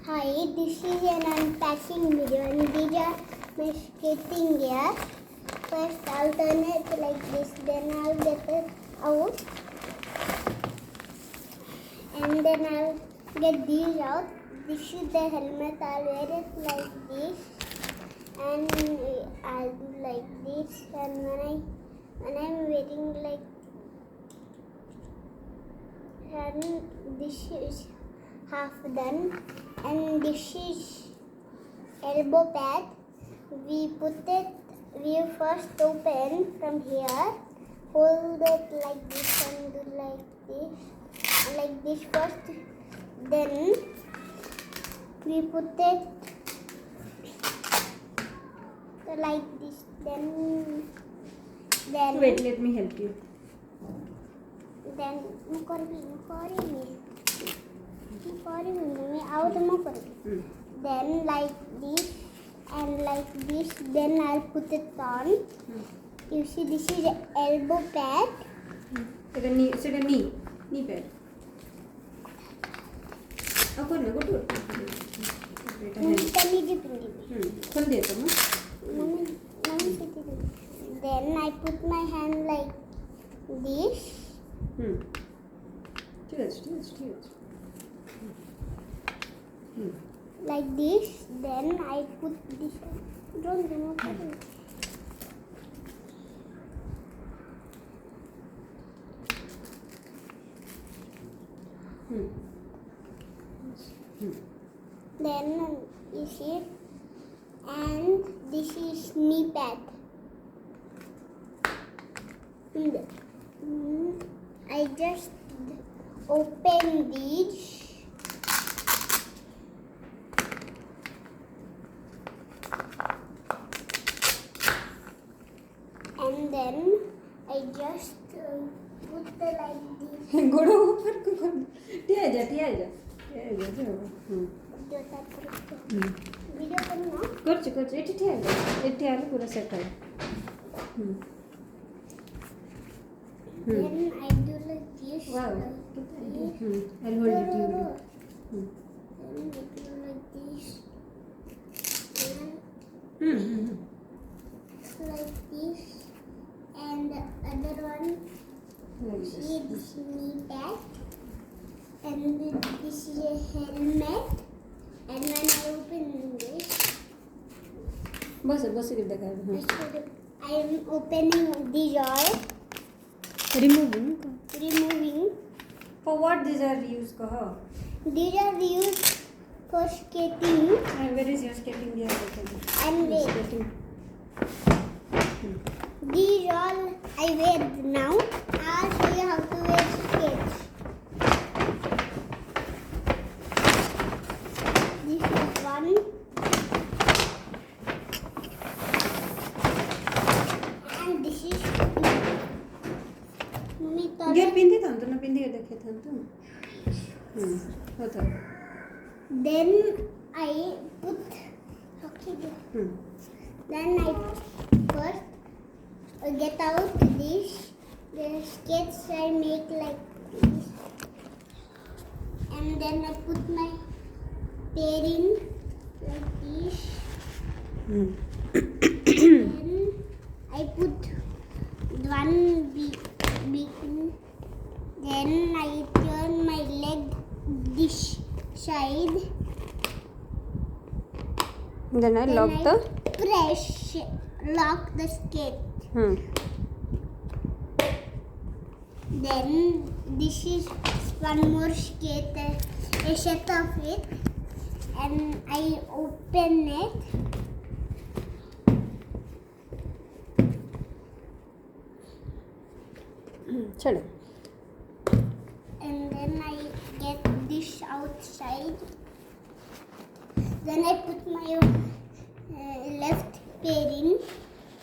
Hi, this is an unpacking video and these are my skating gear. First I'll turn it like this, then I'll get it out. And then I'll get these out. This is the helmet, I'll wear it like this. And I'll do like this. And when I'm wearing like, and this is half done. And this is elbow pad. We first open from here, hold it like this and do like this first. Then we put it like this. Then wait, let me help you. Then then like this and like this, then I'll put it on. You see, this is an elbow pad. It's a knee pad. Go to it. खोल दे तो Then I put my hand like this. Like this. Then I put this. Don't remove it. Then you see, and this is knee pad. I just open these. And then I just put the like this. गोड़ों ऊपर को कर दिया जा video करना कर eighty आले पूरा set है Then I do like this. Wow. I'll hold it to you. Then I do like this. Like this. And the other one is knee pad. And this is a helmet. And when I open this, बस कर देखा I am opening these all. Removing. For what these are used, kaha? These are used for skating. And where is your skating gear? And skating. These all I wear now. I'll show you how to wear skates. This is one. And this is two. Gear पिंदी था तो ना पिंदी के देखे था तो होता Then I put Then I first get out this. The skates I make like this. And then I put my pair in like this. Then I put one beacon. Then I turn my leg this side. Then I lock the skate. Then this is one more skate, a set of it, and I open it. चलो And then I get this outside. Then I put my left pair in.